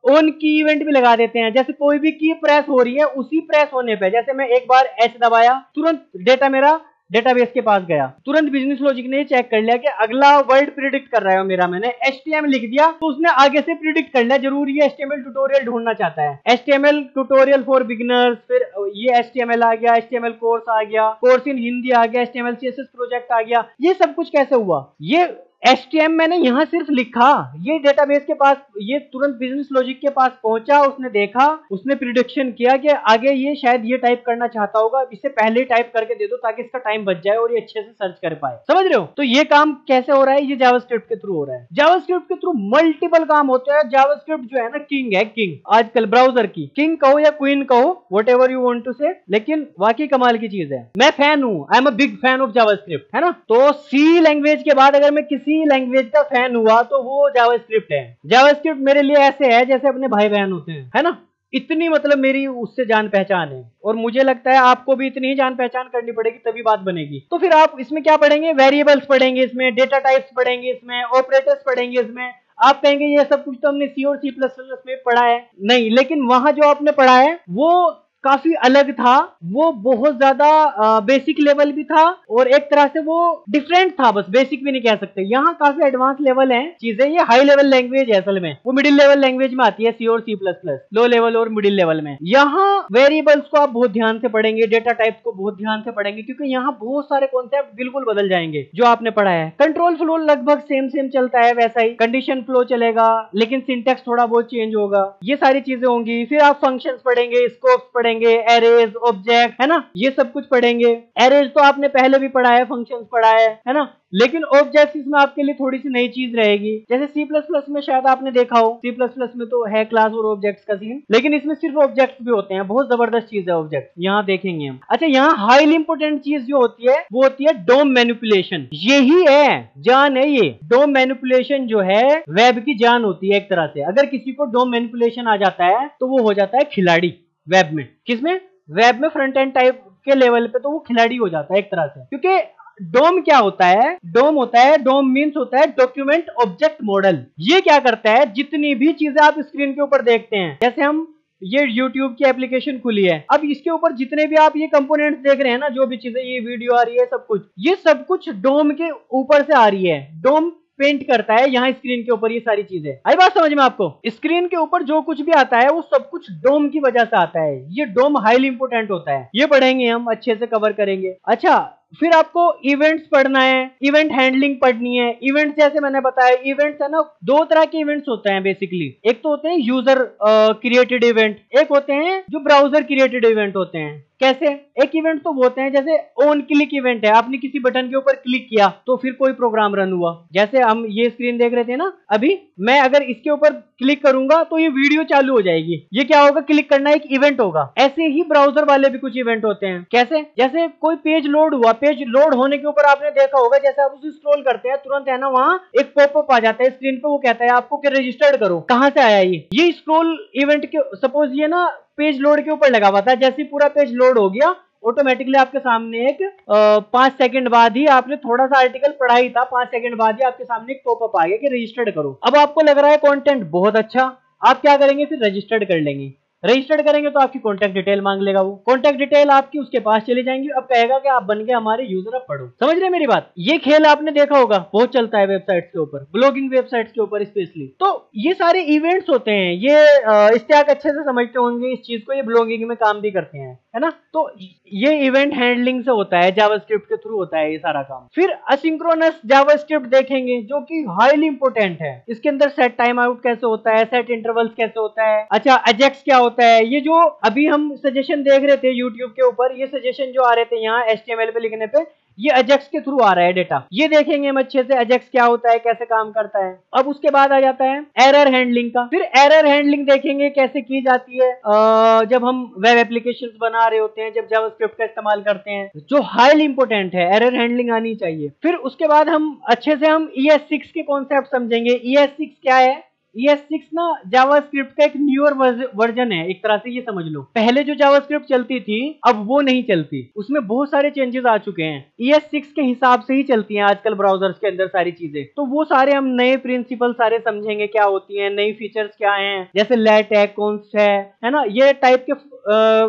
ऑन की इवेंट भी लगा देते हैं। जैसे कोई भी की प्रेस हो रही है, उसी प्रेस होने पे, जैसे मैं एक बार H दबाया, तुरंत डेटा मेरा डेटाबेस के पास गया, तुरंत बिजनेस लॉजिक ने चेक कर लिया कि अगला वर्ड प्रिडिक्ट कर रहा है मेरा, मैंने HTML लिख दिया तो उसने आगे से प्रिडिक्ट कर लिया, जरूर ये HTML ट्यूटोरियल ढूंढना चाहता है, HTML ट्यूटोरियल फॉर बिगिनर्स, फिर ये HTML आ गया, HTML कोर्स आ गया, कोर्स इन हिंदी आ गया, HTML CSS प्रोजेक्ट आ गया। ये सब कुछ कैसे हुआ, ये HTML मैंने यहां सिर्फ लिखा, ये डेटाबेस के पास, ये तुरंत बिजनेस लॉजिक के पास पहुंचा, उसने देखा, उसने प्रिडिक्शन किया कि आगे ये शायद ये टाइप करना चाहता होगा, इससे पहले टाइप करके दे दो ताकि इसका टाइम बच जाए और ये अच्छे से सर्च कर पाए। समझ रहे हो, तो ये काम कैसे हो रहा है, ये जावास्क्रिप्ट के थ्रू हो रहा है। जावास्क्रिप्ट के थ्रू मल्टीपल काम होते हैं। जावास्क्रिप्ट जो है ना किंग है, किंग आजकल ब्राउजर की किंग कहो या क्वीन कहो, whatever you want to say, लेकिन वाकई कमाल की चीज है। मैं फैन हूं, I am a big fan of JavaScript, है ना। तो सी लैंग्वेज के बाद अगर मैं किसी लैंग्वेज का फैन हुआ तो वो जावास्क्रिप्ट है। जावास्क्रिप्ट मेरे लिए ऐसे है जैसे अपने भाई बहन होते हैं, है ना, इतनी मतलब मेरी उससे जान पहचान है, और मुझे लगता है आपको भी इतनी ही जान पहचान करनी पड़ेगी तभी बात बनेगी। तो फिर आप इसमें क्या पढ़ेंगे, वेरिएबल्स पढ़ेंगे, इसमें डेटा टाइप्स पढ़ेंगे, इसमें ऑपरेटर्स पढ़ेंगे, इसमें आप कहेंगे ये सब कुछ तो हमने C और C++ में पढ़ा है। नहीं, लेकिन वहां जो आपने पढ़ा है वो काफी अलग था, वो बहुत ज्यादा बेसिक लेवल भी था और एक तरह से वो डिफरेंट था, बस बेसिक भी नहीं कह सकते। यहाँ काफी एडवांस लेवल है चीजें, ये हाई लेवल लैंग्वेज है असल में, वो मिडिल लेवल लैंग्वेज में आती है C और C++, लो लेवल और मिडिल लेवल में। यहाँ वेरिएबल्स को आप बहुत ध्यान से पढ़ेंगे, डेटा टाइप्स को बहुत ध्यान से पढ़ेंगे, क्योंकि यहाँ बहुत सारे कॉन्सेप्ट बिल्कुल बदल जाएंगे जो आपने पढ़ा है। कंट्रोल फ्लो लगभग सेम चलता है वैसा ही, कंडीशन फ्लो चलेगा लेकिन सिंटेक्स थोड़ा बहुत चेंज होगा, ये सारी चीजें होंगी। फिर आप फंक्शंस पढ़ेंगे, स्कोप्स पढ़ेंगे, पढ़ेंगे, एरेज, ऑब्जेक्ट, है ना, ये सब कुछ पढ़ेंगे। एरेज तो आपने पहले भी पढ़ा है, फंक्शंस पढ़ा है ना, लेकिन ऑब्जेक्ट्स इसमें आपके लिए थोड़ी सी नई चीज रहेगी। जैसे C++ में शायद आपने देखा हो, C++ में तो है क्लास और ऑब्जेक्ट्स का सीन, लेकिन इसमें सिर्फ ऑब्जेक्ट्स भी होते हैं। बहुत जबरदस्त चीज है ऑब्जेक्ट, यहाँ देखेंगे हम। अच्छा, यहाँ हाईली इंपोर्टेंट चीज जो होती है वो होती है डोम मैनिपुलेशन। यही है जान है, ये डोम मैनिपुलेशन जो है वेब की जान होती है एक तरह से। अगर किसी को डोम मैनिपुलेशन आ जाता है तो वो हो जाता है खिलाड़ी वेब में। किसमें? वेब में, फ्रंट एंड टाइप के लेवल पे तो वो खिलाड़ी हो जाता है एक तरह से। क्योंकि डोम क्या होता है? डोम होता है, डोम मीन्स होता है डॉक्यूमेंट ऑब्जेक्ट मॉडल। ये क्या करता है, जितनी भी चीजें आप स्क्रीन के ऊपर देखते हैं, जैसे हम ये YouTube की एप्लीकेशन खुली है, अब इसके ऊपर जितने भी आप ये कंपोनेंट्स देख रहे हैं ना, जो भी चीजें, ये वीडियो आ रही है, सब कुछ, ये सब कुछ डोम के ऊपर से आ रही है। डोम पेंट करता है यहाँ स्क्रीन के ऊपर ये सारी चीजें। आई बात समझ में आपको? स्क्रीन के ऊपर जो कुछ भी आता है वो सब कुछ डोम की वजह से आता है। ये डोम हाईली इंपोर्टेंट होता है, ये पढ़ेंगे हम, अच्छे से कवर करेंगे। अच्छा, फिर आपको इवेंट्स पढ़ना है, इवेंट हैंडलिंग पढ़नी है। इवेंट्स जैसे मैंने बताया, इवेंट्स है ना, दो तरह के इवेंट्स होते हैं बेसिकली। एक तो होते हैं यूजर क्रिएटेड इवेंट, एक होते हैं जो ब्राउजर क्रिएटेड इवेंट होते हैं। कैसे? एक इवेंट तो होते हैं जैसे ऑन क्लिक इवेंट है, आपने किसी बटन के ऊपर क्लिक किया तो फिर कोई प्रोग्राम रन हुआ। जैसे हम ये स्क्रीन देख रहे थे ना अभी, मैं अगर इसके ऊपर क्लिक करूंगा तो ये वीडियो चालू हो जाएगी। ये क्या होगा? क्लिक करना एक इवेंट होगा। ऐसे ही ब्राउजर वाले भी कुछ इवेंट होते हैं। कैसे? जैसे कोई पेज लोड हुआ, पेज लोड होने के ऊपर आपने देखा होगा, जैसे आप उसे स्क्रॉल करते हैं तुरंत है ना, वहां एक पॉपअप आ जाता है स्क्रीन पे, वो कहता है आपको कि रजिस्टर्ड करो। कहां से आया ये स्क्रॉल इवेंट के, सपोज ये ना पेज लोड के ऊपर लगा हुआ था, जैसे पूरा पेज लोड हो गया ऑटोमेटिकली आपके सामने एक 5 सेकंड बाद ही, आपने थोड़ा सा आर्टिकल पढ़ा ही था, 5 सेकंड बाद ही आपके सामने एक पॉपअप आ गया कि रजिस्टर्ड करो। अब आपको लग रहा है कंटेंट बहुत अच्छा, आप क्या करेंगे? फिर रजिस्टर्ड कर लेंगे। रजिस्टर्ड करेंगे तो आपकी कॉन्टैक्ट डिटेल मांग लेगा, वो कॉन्टैक्ट डिटेल आपकी उसके पास चली जाएंगी। अब कहेगा कि आप बन गए हमारे यूजर, अब पढ़ो। समझ रहे मेरी बात? ये खेल आपने देखा होगा, बहुत चलता है वेबसाइट्स के ऊपर, ब्लॉगिंग वेबसाइट्स के ऊपर स्पेशली। तो ये सारे इवेंट्स होते हैं, ये स्टैक अच्छे से समझते होंगे इस चीज को, ये ब्लॉगिंग में काम भी करते हैं, है ना। तो ये इवेंट हैंडलिंग से होता है, जावास्क्रिप्ट के थ्रू होता है ये सारा काम। फिर असिंक्रोनस जावास्क्रिप्ट देखेंगे जो कि हाईली इंपोर्टेंट है। इसके अंदर सेट टाइम आउट कैसे होता है, सेट इंटरवल्स कैसे होता है, अच्छा अजेक्स क्या होता है। ये जो अभी हम सजेशन देख रहे थे YouTube के ऊपर, ये सजेशन जो आ रहे थे यहाँ HTML पे लिखने पे, ये अजेक्स के थ्रू आ रहा है डेटा। ये देखेंगे हम अच्छे से, अजेक्स क्या होता है, कैसे काम करता है। अब उसके बाद आ जाता है एरर हैंडलिंग का। फिर एरर हैंडलिंग देखेंगे कैसे की जाती है जब हम वेब एप्लीकेशंस बना रहे होते हैं, जब जावास्क्रिप्ट का इस्तेमाल करते हैं, जो हाईली इंपोर्टेंट है, एरर हैंडलिंग आनी चाहिए। फिर उसके बाद हम अच्छे से हम ES6 के कॉन्सेप्ट समझेंगे। ES6 क्या है? ES6 ना जावास्क्रिप्ट का एक न्यूअर वर्जन है, एक तरह से ये समझ लो। पहले जो जावास्क्रिप्ट चलती थी अब वो नहीं चलती, उसमें बहुत सारे चेंजेस आ चुके हैं। ES6 के हिसाब से ही चलती हैं आजकल ब्राउजर्स के अंदर सारी चीजें। तो वो सारे हम नए प्रिंसिपल सारे समझेंगे, क्या होती हैं, नई फीचर्स क्या हैं, जैसे लेट है, कॉन्स्ट है ना, ये टाइप के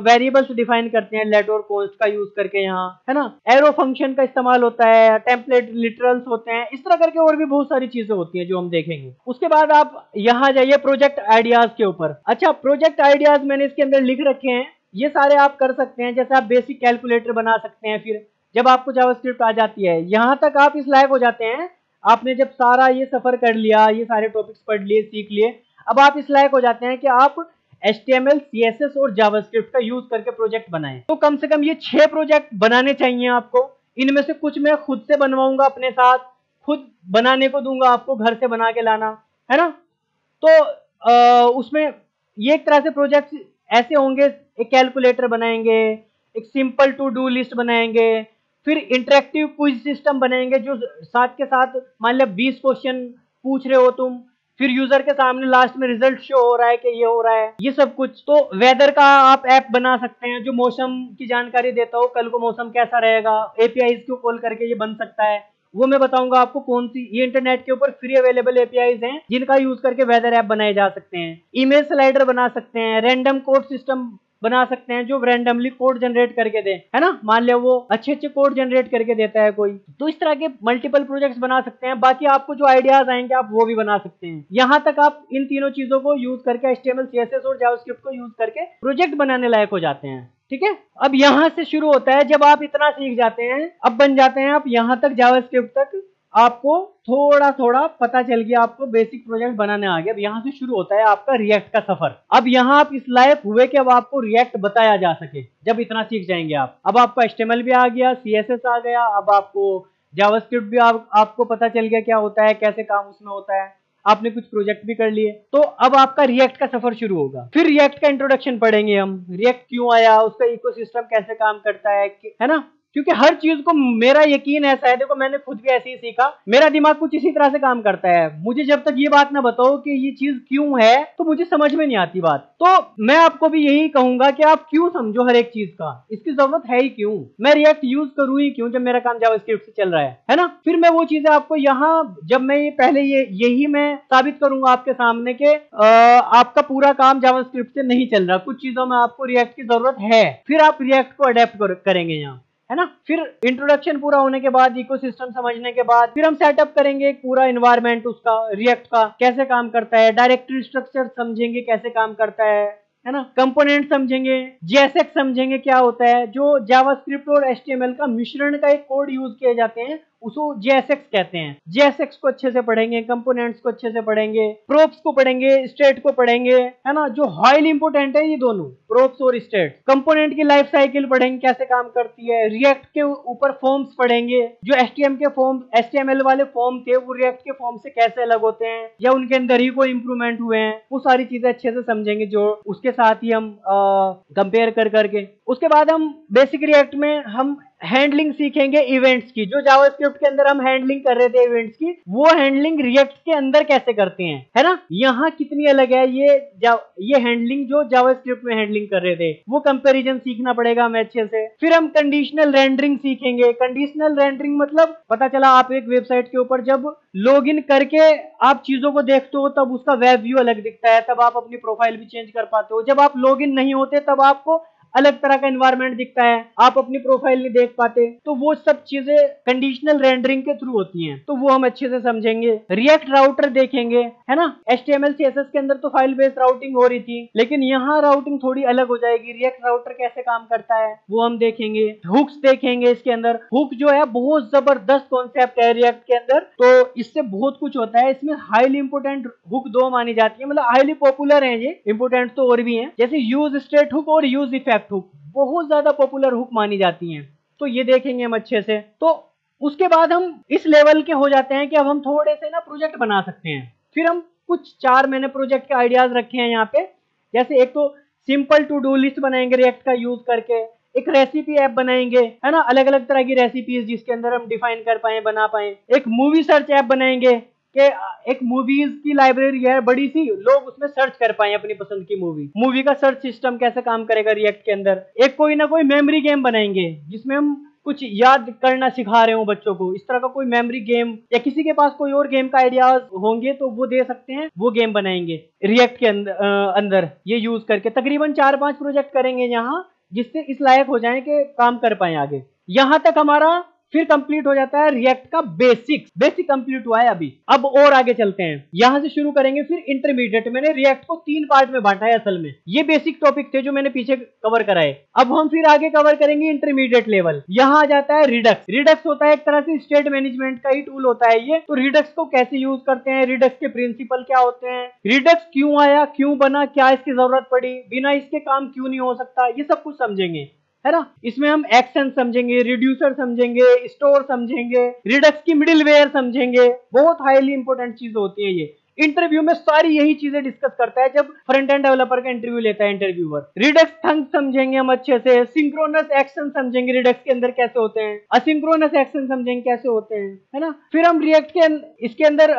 वेरिएबल्स डिफाइन करते हैं लेट और कॉन्स्ट का यूज करके यहाँ, है ना। एरो फंक्शन का इस्तेमाल होता है, टेम्पलेट लिटरल्स होते हैं, इस तरह करके और भी बहुत सारी चीजें होती हैं जो हम देखेंगे। उसके बाद आप यहाँ जाइए प्रोजेक्ट आइडियाज के ऊपर। अच्छा, प्रोजेक्ट आइडियाज मैंने इसके अंदर लिख रखे हैं, ये सारे आप कर सकते हैं। जैसे आप बेसिक कैलकुलेटर बना सकते हैं। फिर जब आपको जावास्क्रिप्ट आ जाती है, यहाँ तक आप इस लायक हो जाते हैं, आपने जब सारा ये सफर कर लिया, ये सारे टॉपिक्स पढ़ लिए, सीख लिए, अब आप इस लायक हो जाते हैं कि आप HTML, CSS और जावास्क्रिप्ट का यूज करके प्रोजेक्ट बनाएं। तो कम से कम ये 6 प्रोजेक्ट बनाने चाहिए आपको। इनमें से कुछ मैं खुद से बनवाऊंगा, अपने साथ खुद बनाने को दूंगा आपको, घर से बना के लाना, है ना। तो उसमें ये एक तरह से प्रोजेक्ट ऐसे होंगे, एक कैलकुलेटर बनाएंगे, एक सिंपल टू डू लिस्ट बनाएंगे, फिर इंटरेक्टिव क्विज सिस्टम बनाएंगे जो साथ के साथ मान लिया 20 क्वेश्चन पूछ रहे हो तुम, फिर यूजर के सामने लास्ट में रिजल्ट शो हो रहा है कि ये हो रहा है, ये सब कुछ। तो वेदर का आप ऐप बना सकते हैं जो मौसम की जानकारी देता हो, कल को मौसम कैसा रहेगा, APIs को कॉल करके ये बन सकता है, वो मैं बताऊंगा आपको कौन सी। ये इंटरनेट के ऊपर फ्री अवेलेबल APIs हैं जिनका यूज करके वेदर ऐप बनाए जा सकते हैं। इमेज स्लाइडर बना सकते हैं, रैंडम कोड सिस्टम बना सकते हैं जो रैंडमली कोड जनरेट करके दे, है ना। मान लिया वो अच्छे अच्छे कोड जनरेट करके देता है कोई, तो इस तरह के मल्टीपल प्रोजेक्ट्स बना सकते हैं। बाकी आपको जो आइडियाज आएंगे आप वो भी बना सकते हैं। यहाँ तक आप इन तीनों चीजों को यूज करके, HTML, CSS और जावास्क्रिप्ट को यूज करके प्रोजेक्ट बनाने लायक हो जाते हैं। ठीक है, अब यहाँ से शुरू होता है, जब आप इतना सीख जाते हैं, अब बन जाते हैं आप यहाँ तक जावास्क्रिप्ट तक आपको थोड़ा थोड़ा पता चल गया, आपको बेसिक प्रोजेक्ट बनाने आ गया। अब यहाँ से शुरू होता है आपका रिएक्ट का सफर। अब यहाँ आप इस लायक हुए कि अब आपको रिएक्ट बताया जा सके। जब इतना सीख जाएंगे आप, अब आपको HTML भी आ गया, CSS आ गया, अब आपको जावास्क्रिप्ट भी आपको पता चल गया क्या होता है, कैसे काम उसमें होता है, आपने कुछ प्रोजेक्ट भी कर लिए, तो अब आपका रिएक्ट का सफर शुरू होगा। फिर रिएक्ट का इंट्रोडक्शन पढ़ेंगे हम, रिएक्ट क्यों आया, उसका इकोसिस्टम कैसे काम करता है ना। क्योंकि हर चीज को मेरा यकीन ऐसा है, देखो मैंने खुद भी ऐसे ही सीखा, मेरा दिमाग कुछ इसी तरह से काम करता है। मुझे जब तक ये बात ना बताओ कि ये चीज क्यों है, तो मुझे समझ में नहीं आती बात। तो मैं आपको भी यही कहूंगा कि आप क्यों समझो हर एक चीज का, इसकी जरूरत है ही क्यों, मैं रिएक्ट यूज करूं ही क्यों जब मेरा काम जावास्क्रिप्ट से चल रहा है ना। फिर मैं वो चीजें आपको यहाँ, जब मैं पहले यही मैं साबित करूंगा आपके सामने के आपका पूरा काम जावास्क्रिप्ट से नहीं चल रहा, कुछ चीजों में आपको रिएक्ट की जरूरत है, फिर आप रिएक्ट को अडेप्ट करेंगे यहाँ, है ना। फिर इंट्रोडक्शन पूरा होने के बाद, इकोसिस्टम समझने के बाद, फिर हम सेटअप करेंगे एक पूरा एनवायरनमेंट उसका, रिएक्ट का कैसे काम करता है, डायरेक्टरी स्ट्रक्चर समझेंगे कैसे काम करता है ना, कंपोनेंट समझेंगे, JSX समझेंगे क्या होता है, जो जावास्क्रिप्ट और HTML का मिश्रण का एक कोड यूज किए जाते हैं, उसको JSX कहते हैं। JSX को अच्छे से पढ़ेंगे, कंपोनेंट्स को अच्छे से पढ़ेंगे, प्रोप्स को पढ़ेंगे, स्टेट को पढ़ेंगे, है ना, जो हाईली इंपोर्टेंट है ये दोनों, प्रोप्स और स्टेट। कंपोनेंट की लाइफ साइकिल पढ़ेंगे कैसे काम करती है, रिएक्ट के ऊपर फॉर्म्स पढ़ेंगे, जो HTML वाले फॉर्म थे वो रिएक्ट के फॉर्म से कैसे अलग होते हैं, या उनके अंदर ही कोई इंप्रूवमेंट हुए हैं, वो सारी चीजें अच्छे से समझेंगे, जो उसके साथ ही हम कंपेयर करके। उसके बाद हम बेसिक रिएक्ट में हम हैंडलिंग सीखेंगे इवेंट्स की, जो जावास्क्रिप्ट के अंदर हम हैंडलिंग कर रहे थे इवेंट्स की, वो हैंडलिंग रिएक्ट के अंदर कैसे करते हैं, है ना। यहाँ कितनी अलग है ये हैंडलिंग जो जावास्क्रिप्ट में हैंडलिंग कर रहे थे, वो कंपैरिजन सीखना पड़ेगा हमें अच्छे से। फिर हम कंडीशनल रेंडरिंग सीखेंगे। कंडीशनल रेंडरिंग मतलब पता चला आप एक वेबसाइट के ऊपर जब लॉग इन करके आप चीजों को देखते हो तब उसका वेब व्यू अलग दिखता है, तब आप अपनी प्रोफाइल भी चेंज कर पाते हो। जब आप लॉग इन नहीं होते तब आपको अलग तरह का एनवायरनमेंट दिखता है, आप अपनी प्रोफाइल नहीं देख पाते, तो वो सब चीजें कंडीशनल रेंडरिंग के थ्रू होती हैं, तो वो हम अच्छे से समझेंगे। रिएक्ट राउटर देखेंगे, है ना। HTML CSS के अंदर तो फाइल बेस्ड राउटिंग हो रही थी, लेकिन यहाँ राउटिंग थोड़ी अलग हो जाएगी। रिएक्ट राउटर कैसे काम करता है वो हम देखेंगे। हुक्स देखेंगे, इसके अंदर हुक जो है बहुत जबरदस्त कॉन्सेप्ट है रिएक्ट के अंदर, तो इससे बहुत कुछ होता है। इसमें हाईली इंपोर्टेंट हुक दो मानी जाती है, मतलब हाईली पॉपुलर है ये, इंपोर्टेंट तो और भी है, जैसे यूज स्टेट हुक और यूज इफेक्ट हुक, बहुत ज्यादा पॉपुलर हुक मानी जाती हैं, तो ये देखेंगे हम अच्छे से। तो उसके बाद हम इस लेवल के हो जाते हैं कि अब हम थोड़े से ना प्रोजेक्ट बना सकते हैं। फिर हम कुछ 4 मैंने प्रोजेक्ट के आइडियाज रखे हैं यहाँ पे, जैसे एक तो सिंपल टू डू लिस्ट बनाएंगे रिएक्ट का यूज करके, एक रेसिपी ऐप बनाएंगे, है ना, अलग अलग तरह की रेसिपीज जिसके अंदर हम डिफाइन कर पाए, बना पाए। एक मूवी सर्च ऐप बनाएंगे कि एक मूवीज की लाइब्रेरी है बड़ी सी, लोग उसमें सर्च कर पाए अपनी पसंद की मूवी का सर्च सिस्टम कैसे काम करेगा रिएक्ट के अंदर। एक कोई ना कोई मेमोरी गेम बनाएंगे जिसमें हम कुछ याद करना सिखा रहे हो बच्चों को, इस तरह का कोई मेमोरी गेम, या किसी के पास कोई और गेम का आइडियाज होंगे तो वो दे सकते हैं, वो गेम बनाएंगे रिएक्ट के अंदर ये यूज करके। तकरीबन 4-5 प्रोजेक्ट करेंगे यहाँ, जिससे इस लायक हो जाए कि काम कर पाए आगे। यहां तक हमारा फिर कंप्लीट हो जाता है रिएक्ट का बेसिक कंप्लीट हुआ है अभी। अब और आगे चलते हैं, यहां से शुरू करेंगे फिर इंटरमीडिएट। मैंने रिएक्ट को 3 पार्ट में बांटा है असल में, ये बेसिक टॉपिक थे जो मैंने पीछे कवर कराए। अब हम फिर आगे कवर करेंगे इंटरमीडिएट लेवल। यहां आ जाता है रिडक्स होता है एक तरह से स्टेट मैनेजमेंट का ही टूल होता है ये। तो रिडक्स को कैसे यूज करते हैं, रिडक्स के प्रिंसिपल क्या होते हैं, रिडक्स क्यों आया, क्यों बना, क्या इसकी जरूरत पड़ी, बिना इसके काम क्यों नहीं हो सकता, ये सब कुछ समझेंगे, है ना। इसमें हम एक्शन समझेंगे, रिड्यूसर समझेंगे, स्टोर समझेंगे, रिडक्स की मिडिलवेयर समझेंगे, बहुत हाईली इंपॉर्टेंट चीज होती है ये। इंटरव्यू में सारी यही चीजें डिस्कस करता है जब फ्रंट एंड डेवलपर का इंटरव्यू लेता है इंटरव्यूअर। रिडक्स थंग समझेंगे हम अच्छे से, सिंक्रोनस एक्शन समझेंगे रिडक्स के अंदर कैसे होते हैं, असिंक्रोनस एक्शन समझेंगे कैसे होते हैं, है ना। फिर हम रिएक्ट के इसके अंदर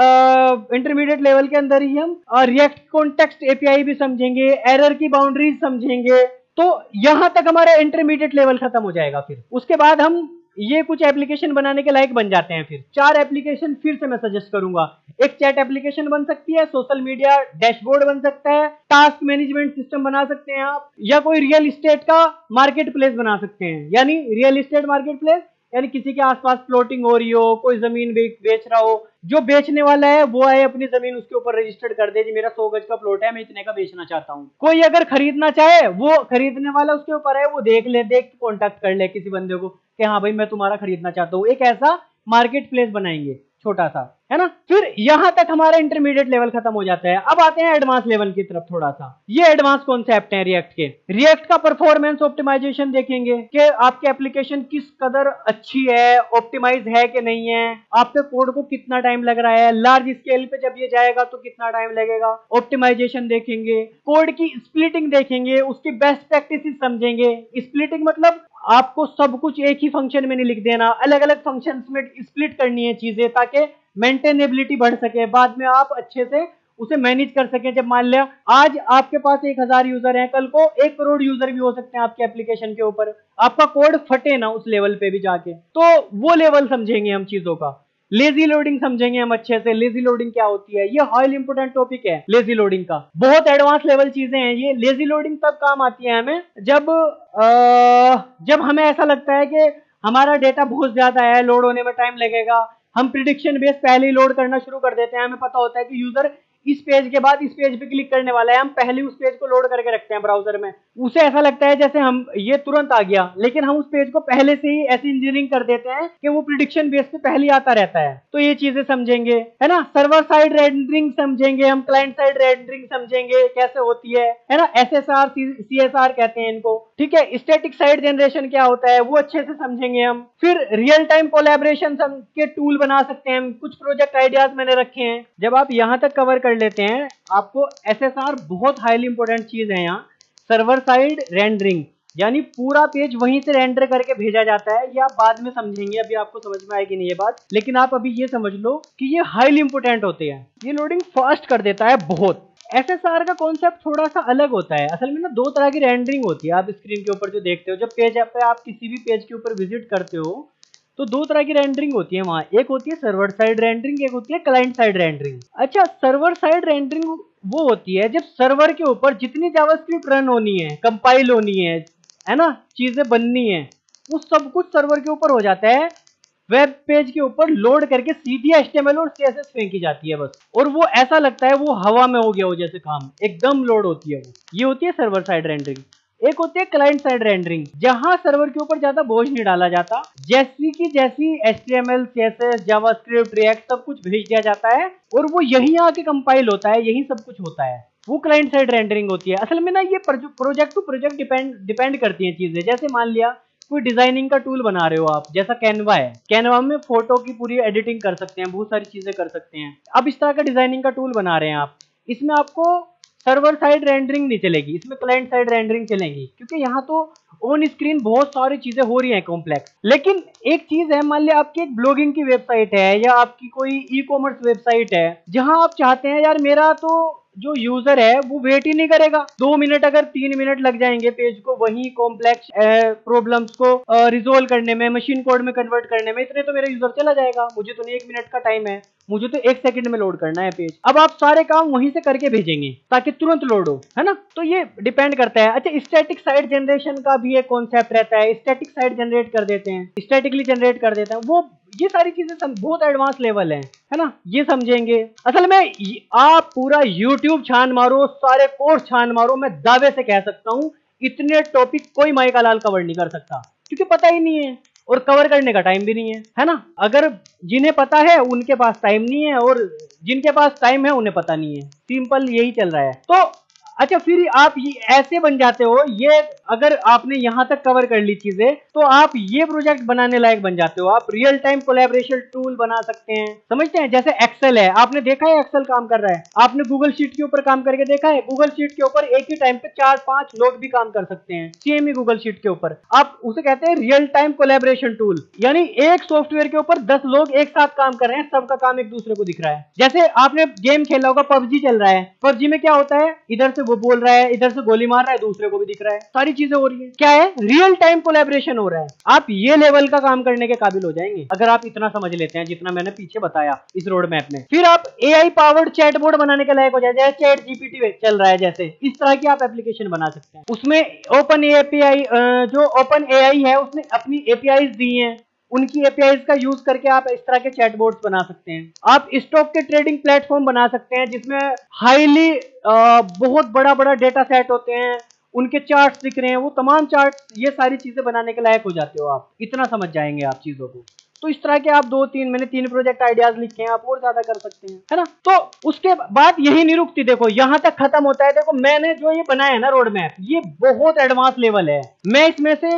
इंटरमीडिएट लेवल के अंदर ही हम रिएक्ट कॉन्टेक्स्ट एपीआई भी समझेंगे, एरर की बाउंड्रीज समझेंगे। तो यहां तक हमारा इंटरमीडिएट लेवल खत्म हो जाएगा। फिर उसके बाद हम ये कुछ एप्लीकेशन बनाने के लायक बन जाते हैं। फिर 4 एप्लीकेशन फिर से मैं सजेस्ट करूंगा। एक चैट एप्लीकेशन बन सकती है, सोशल मीडिया डैशबोर्ड बन सकता है, टास्क मैनेजमेंट सिस्टम बना सकते हैं आप, या कोई रियल एस्टेट का मार्केट प्लेस बना सकते हैं। यानी रियल एस्टेट मार्केट प्लेस यानी किसी के आसपास प्लॉटिंग हो रही हो, कोई जमीन बेच रहा हो, जो बेचने वाला है वो आए अपनी जमीन उसके ऊपर रजिस्टर्ड कर दे, जी मेरा 100 गज का प्लॉट है, मैं इतने का बेचना चाहता हूँ। कोई अगर खरीदना चाहे, वो खरीदने वाला उसके ऊपर है, वो देख कॉन्टेक्ट कर ले किसी बंदे को कि हाँ भाई मैं तुम्हारा खरीदना चाहता हूँ। एक ऐसा मार्केट प्लेस बनाएंगे। छोटा सा, है ना। फिर यहां तक हमारा इंटरमीडिएट लेवल खत्म हो जाता है। अब आते हैं एडवांस लेवल की तरफ थोड़ा सा। ये एडवांस कॉन्सेप्ट है रिएक्ट के। रिएक्ट का परफॉर्मेंस ऑप्टिमाइजेशन देखेंगे कि आपकी एप्लीकेशन किस कदर अच्छी है, ऑप्टिमाइज है कि नहीं है, आपके कोड को कितना टाइम लग रहा है, लार्ज स्केल पे जब ये जाएगा तो कितना टाइम लगेगा, ऑप्टिमाइजेशन देखेंगे, कोड की स्प्लिटिंग देखेंगे, उसकी बेस्ट प्रैक्टिसेस समझेंगे। स्प्लिटिंग मतलब आपको सब कुछ एक ही फंक्शन में नहीं लिख देना, अलग अलग फंक्शंस में स्प्लिट करनी है चीजें, ताकि मेंटेनेबिलिटी बढ़ सके, बाद में आप अच्छे से उसे मैनेज कर सकें। जब मान लिया आज आपके पास 1000 यूजर हैं, कल को 1 करोड़ यूजर भी हो सकते हैं आपके एप्लीकेशन के ऊपर, आपका कोड फटे ना उस लेवल पे भी जाके, तो वो लेवल समझेंगे हम चीजों का। लेजी लोडिंग समझेंगे हम अच्छे से, लेजी लोडिंग क्या होती है, ये हाईली इंपोर्टेंट टॉपिक है लेजी लोडिंग का। बहुत एडवांस लेवल चीजें हैं ये। लेजी लोडिंग तब काम आती है हमें जब हमें ऐसा लगता है कि हमारा डेटा बहुत ज्यादा है, लोड होने में टाइम लगेगा, हम प्रिडिक्शन बेस पहले ही लोड करना शुरू कर देते हैं। हमें पता होता है कि यूजर इस पेज के बाद इस पेज पे क्लिक करने वाला है, हम पहले उस पेज को लोड करके रखते हैं ब्राउजर में। उसे ऐसा लगता है जैसे हम ये तुरंत आ गया, लेकिन हम उस पेज को पहले से ही ऐसी इंजीनियरिंग कर देते हैं कि वो प्रिडिक्शन बेस पे पहले आता रहता है। तो ये चीजें समझेंगे, है ना। सर्वर साइड रेंडरिंग समझेंगे हम, क्लाइंट साइड रेंडरिंग समझेंगे कैसे होती है ना। SSR CSR कहते हैं इनको, ठीक है। स्टैटिक साइड जनरेशन क्या होता है वो अच्छे से समझेंगे हम। फिर रियल टाइम कोलैबोरेशन के टूल बना सकते हैं। कुछ प्रोजेक्ट आइडियाज मैंने रखे हैं, जब आप यहां तक कवर कर लेते हैं, आपको SSR बहुत हाईली इंपॉर्टेंट चीज है यहाँ। सर्वर साइड रेंडरिंग यानी पूरा पेज वहीं से रेंडर करके भेजा जाता है। ये आप बाद में समझेंगे, अभी आपको समझ में आएगी नहीं ये बात, लेकिन आप अभी ये समझ लो कि ये हाईली इंपॉर्टेंट होते हैं। ये लोडिंग फास्ट कर देता है बहुत। SSR का कॉन्सेप्ट थोड़ा सा अलग होता है। असल में ना 2 तरह की रेंडरिंग होती है। आप स्क्रीन के ऊपर जो देखते हो, जब पेज पे आप किसी भी पेज के ऊपर विजिट करते हो तो 2 तरह की रेंडरिंग होती है वहां। एक होती है सर्वर साइड रेंडरिंग, एक होती है क्लाइंट साइड रेंडरिंग। अच्छा, सर्वर साइड रेंडरिंग वो होती है जब सर्वर के ऊपर जितनी जावास्क्रिप्ट रन होनी है, कंपाइल होनी है ना, चीजें बननी है, वो सब कुछ सर्वर के ऊपर हो जाता है। वेब पेज के ऊपर लोड करके सीधी HTML और CSS फेंकी जाती है बस, और वो ऐसा लगता है वो हवा में हो गया हो जैसे, काम एकदम लोड होती है वो। ये होती है सर्वर साइड रेंडरिंग। एक होती है क्लाइंट साइड रेंडरिंग, जहां सर्वर के ऊपर ज्यादा बोझ नहीं डाला जाता, जैसी HTML CSS जावास्क्रिप्ट रिएक्ट सब कुछ भेज दिया जाता है और वो यहीं आके कंपाइल होता है, यही सब कुछ होता है। वो क्लाइंट साइड रेंडरिंग होती है। असल में ना ये प्रोजेक्ट टू प्रोजेक्ट डिपेंड करती है चीजें। जैसे मान लिया कोई डिजाइनिंग का टूल बना रहे हो आप, जैसा कैनवा है, कैनवा में फोटो की पूरी एडिटिंग कर सकते हैं, बहुत सारी चीजें कर सकते हैं। अब इस तरह का डिजाइनिंग का टूल बना रहे हैं आप, इसमें आपको सर्वर साइड रेंडरिंग नहीं चलेगी, इसमें क्लाइंट साइड रेंडरिंग चलेगी, क्योंकि यहाँ तो ऑन स्क्रीन बहुत सारी चीजें हो रही हैं कॉम्प्लेक्स। लेकिन एक चीज है, मान लिया आपकी एक ब्लॉगिंग की वेबसाइट है या आपकी कोई ई-कॉमर्स वेबसाइट है, जहां आप चाहते हैं यार मेरा तो जो यूजर है वो वेट ही नहीं करेगा, 2 मिनट अगर 3 मिनट लग जाएंगे पेज को वही कॉम्प्लेक्स प्रॉब्लम्स को रिजोल्व करने में, मशीन कोड में कन्वर्ट करने में, इतने तो मेरा यूजर चला जाएगा। मुझे तो नहीं 1 मिनट का टाइम है, मुझे तो 1 सेकंड में लोड करना है पेज। अब आप सारे काम वहीं से करके भेजेंगे ताकि तुरंत लोड हो, है ना। तो ये डिपेंड करता है। अच्छा, स्टैटिक साइड जनरेशन का भी एक कॉन्सेप्ट रहता है। स्टैटिक साइड जनरेट कर देते हैं, स्टैटिकली जनरेट कर देते हैं वो। ये सारी चीजें बहुत एडवांस लेवल है ना, ये समझेंगे। असल में आप पूरा YouTube छान मारो, सारे कोर्स छान मारो, मैं दावे से कह सकता हूं इतने टॉपिक कोई माई का लाल कवर नहीं कर सकता, क्योंकि पता ही नहीं है और कवर करने का टाइम भी नहीं है ना। अगर जिन्हें पता है उनके पास टाइम नहीं है, और जिनके पास टाइम है उन्हें पता नहीं है। सिंपल यही चल रहा है। तो अच्छा, फिर आप ये ऐसे बन जाते हो, ये अगर आपने यहां तक कवर कर ली चीजें, तो आप ये प्रोजेक्ट बनाने लायक बन जाते हो। आप रियल टाइम कोलैबोरेशन टूल बना सकते हैं, समझते हैं। जैसे एक्सेल है, आपने देखा है एक्सेल काम कर रहा है, आपने गूगल शीट के ऊपर काम करके देखा है। गूगल शीट के ऊपर एक ही टाइम पे 4-5 लोग भी काम कर सकते हैं, सेम ही गूगल शीट के ऊपर। आप उसे कहते हैं रियल टाइम कोलैबोरेशन टूल, यानी एक सॉफ्टवेयर के ऊपर 10 लोग एक साथ काम कर रहे हैं, सबका काम एक दूसरे को दिख रहा है। जैसे आपने गेम खेला होगा, पबजी चल रहा है, पबजी में क्या होता है, इधर से वो बोल रहा है, इधर से गोली मार रहा है, दूसरे को भी दिख रहा है, सारी चीजें हो रही है। क्या है, रियल टाइम कोलैबोरेशन हो रहा है। आप ये लेवल का काम करने के काबिल हो जाएंगे अगर आप इतना समझ लेते हैं जितना मैंने पीछे बताया इस रोड मैप में। फिर आप AI पावर्ड चैटबॉट बनाने के लायक हो जाए, जैसे चैट GPT चल रहा है, जैसे इस तरह की आप एप्लीकेशन बना सकते हैं। उसमें ओपन API, जो ओपन AI है उसने अपनी APIs दी हैं, उनकी APIs का यूज करके आप इस तरह के चैटबॉट्स बना सकते हैं। आप स्टॉक के ट्रेडिंग प्लेटफॉर्म बना सकते हैं, जिसमें हाईली बहुत बड़ा बड़ा डेटा सेट होते हैं, उनके चार्ट्स दिख रहे हैं, वो तमाम चार्ट्स, ये सारी चीजें बनाने के लायक हो जाते हो आप, इतना समझ जाएंगे आप चीजों को। तो इस तरह के आप मैंने 3 प्रोजेक्ट आइडियाज लिखे हैं, आप और ज्यादा कर सकते हैं, है ना। तो उसके बाद यही नहीं रुकती, देखो यहां तक खत्म होता है। देखो मैंने जो ये बनाया है ना रोड मैप, ये बहुत एडवांस लेवल है। मैं इसमें से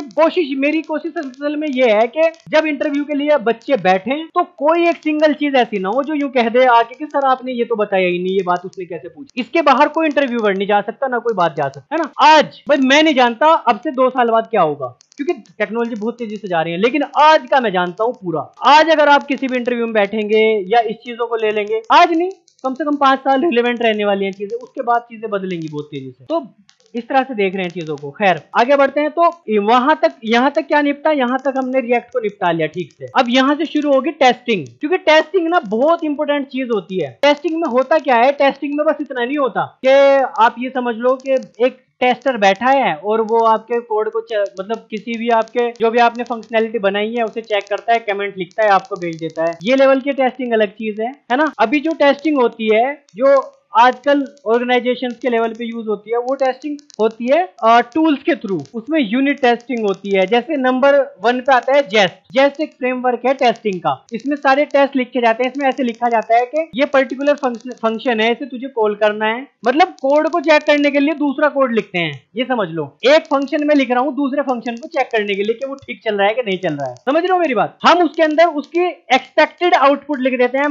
मेरी कोशिश असल में ये है कि जब इंटरव्यू के लिए बच्चे बैठे तो कोई एक सिंगल चीज ऐसी ना हो जो यूं कह दे आके कि सर आपने ये तो बताया ही नहीं, ये बात उसने कैसे पूछी। इसके बाहर कोई इंटरव्यूअर नहीं जा सकता, ना कोई बात जा सकता, है ना। आज भाई मैं नहीं जानता अब से 2 साल बाद क्या होगा, क्योंकि टेक्नोलॉजी बहुत तेजी से जा रही है, लेकिन आज का मैं जानता हूं पूरा। आज अगर आप किसी भी इंटरव्यू में बैठेंगे या इस चीजों को ले लेंगे, आज नहीं कम से कम 5 साल रिलेवेंट रहने वाली हैं चीजें, उसके बाद चीजें बदलेंगी बहुत तेजी से। तो इस तरह से देख रहे हैं चीजों को। खैर आगे बढ़ते हैं। तो यहां तक क्या निपटा, यहां तक हमने रिएक्ट को निपटा लिया ठीक से। अब यहां से शुरू होगी टेस्टिंग, क्योंकि टेस्टिंग ना बहुत इंपॉर्टेंट चीज होती है। टेस्टिंग में होता क्या है, टेस्टिंग में बस इतना नहीं होता कि आप ये समझ लो कि एक टेस्टर बैठा है और वो आपके कोड को मतलब किसी भी आपके जो भी आपने फंक्शनैलिटी बनाई है उसे चेक करता है, कमेंट लिखता है, आपको भेज देता है। ये लेवल की टेस्टिंग अलग चीज है ना। अभी जो टेस्टिंग होती है, जो आजकल ऑर्गेनाइजेशंस के लेवल पे यूज होती है, वो टेस्टिंग होती है टूल्स के थ्रू। उसमें यूनिट टेस्टिंग होती है। जैसे नंबर 1 पे आता है जेस्ट एक फ्रेमवर्क है टेस्टिंग का। इसमें सारे टेस्ट लिखे जाते हैं। इसमें ऐसे लिखा जाता है कि ये पर्टिकुलर फंक्शन है, इसे तुझे कॉल करना है। मतलब कोड को चेक करने के लिए दूसरा कोड लिखते हैं, ये समझ लो। एक फंक्शन में लिख रहा हूं दूसरे फंक्शन को चेक करने के लिए कि वो ठीक चल रहा है कि नहीं चल रहा है। समझ रहे हो मेरी बात। हम उसके अंदर उसकी एक्सपेक्टेड आउटपुट लिख देते हैं।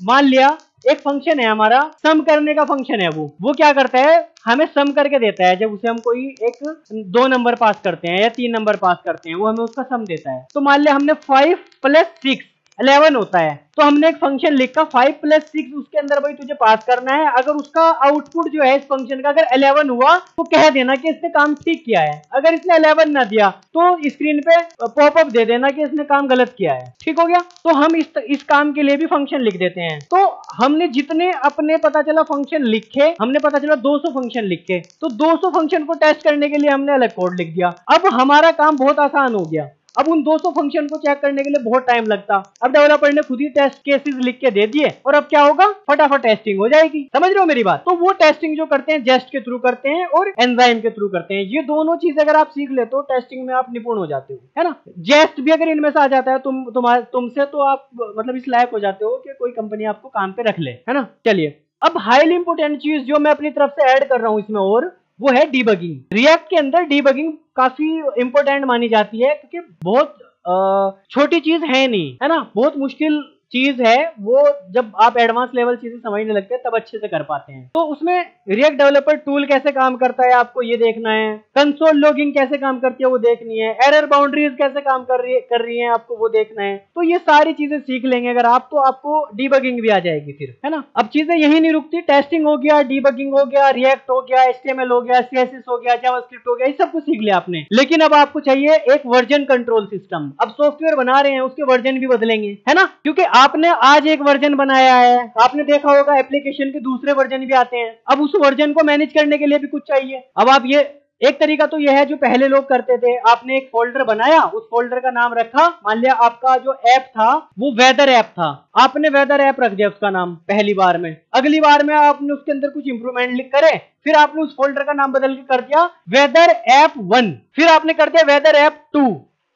मान लिया एक फंक्शन है हमारा, सम करने का फंक्शन है, वो क्या करता है, हमें सम करके देता है। जब उसे हम कोई एक 2 नंबर पास करते हैं या 3 नंबर पास करते हैं, वो हमें उसका सम देता है। तो मान लिया हमने 5 + 6 11 होता है, तो हमने एक फंक्शन लिखा 5 + 6, उसके अंदर भाई तुझे पास करना है। अगर उसका आउटपुट जो है इस फंक्शन का अगर 11 हुआ तो कह देना कि इसने काम ठीक किया है। अगर इसने 11 ना दिया तो स्क्रीन पे पॉपअप दे देना कि इसने काम गलत किया है। ठीक हो गया। तो हम इस काम के लिए भी फंक्शन लिख देते हैं। तो हमने जितने अपने पता चला फंक्शन लिखे, हमने पता चला 200 फंक्शन लिखे, तो 200 फंक्शन को टेस्ट करने के लिए हमने अलग कोड लिख दिया। अब हमारा काम बहुत आसान हो गया। अब उन 200 फंक्शन को चेक करने के लिए बहुत टाइम लगता। अब डेवलपर ने खुद ही टेस्ट केसेस लिख के दे दिए और अब क्या होगा, फटाफट टेस्टिंग हो जाएगी। समझ रहे हो मेरी बात। तो वो टेस्टिंग जो करते हैं जेस्ट के थ्रू करते हैं और एंजाइम के थ्रू करते हैं। ये दोनों चीजें अगर आप सीख लेते हो टेस्टिंग में आप निपुण हो जाते हो, है ना। जेस्ट भी अगर इनमें से आ जाता है तुमसे, तो आप मतलब इस लायक हो जाते हो कि कोई कंपनी आपको काम पे रख ले, है ना। चलिए अब हाईली इंपोर्टेंट चीज जो मैं अपनी तरफ से ऐड कर रहा हूं इसमें, और वो है डीबगिंग। रिएक्ट के अंदर डीबगिंग काफी इंपॉर्टेंट मानी जाती है, क्योंकि बहुत छोटी चीज है नहीं, है ना। बहुत मुश्किल चीज है वो। जब आप एडवांस लेवल चीजें समझने लगते हैं तब अच्छे से कर पाते हैं। तो उसमें रिएक्ट डेवलपर टूल कैसे काम करता है आपको ये देखना है। कंसोल लॉगिंग कैसे काम करती है वो देखनी है। एरर बाउंड्रीज कैसे काम कर रही है आपको वो देखना है। तो ये सारी चीजें सीख लेंगे अगर आप, तो आपको डीबगिंग भी आ जाएगी फिर, है ना। अब चीजें यही नहीं रुकती। टेस्टिंग हो गया, डीबगिंग हो गया, रिएक्ट हो गया, HTML हो गया, CSS हो गया, जावास्क्रिप्ट हो गया, ये सब कुछ सीख लिया आपने। लेकिन अब आपको चाहिए एक वर्जन कंट्रोल सिस्टम। अब सॉफ्टवेयर बना रहे हैं उसके वर्जन भी बदलेंगे, है ना। क्योंकि आपने आज एक वर्जन बनाया है, आपने देखा होगा एप्लीकेशन के दूसरे वर्जन भी आते हैं। अब उस वर्जन को मैनेज करने के लिए भी कुछ चाहिए। अब आप ये एक तरीका तो यह है जो पहले लोग करते थे, आपने एक फोल्डर बनाया, उस फोल्डर का नाम रखा। मान लिया आपका जो ऐप था वो वेदर ऐप था, आपने वेदर ऐप रख दिया उसका नाम पहली बार में। अगली बार में आपने उसके अंदर कुछ इंप्रूवमेंट लिख करे, फिर आपने उस फोल्डर का नाम बदल के कर दिया वेदर ऐप 1, फिर आपने कर दिया वेदर ऐप 2।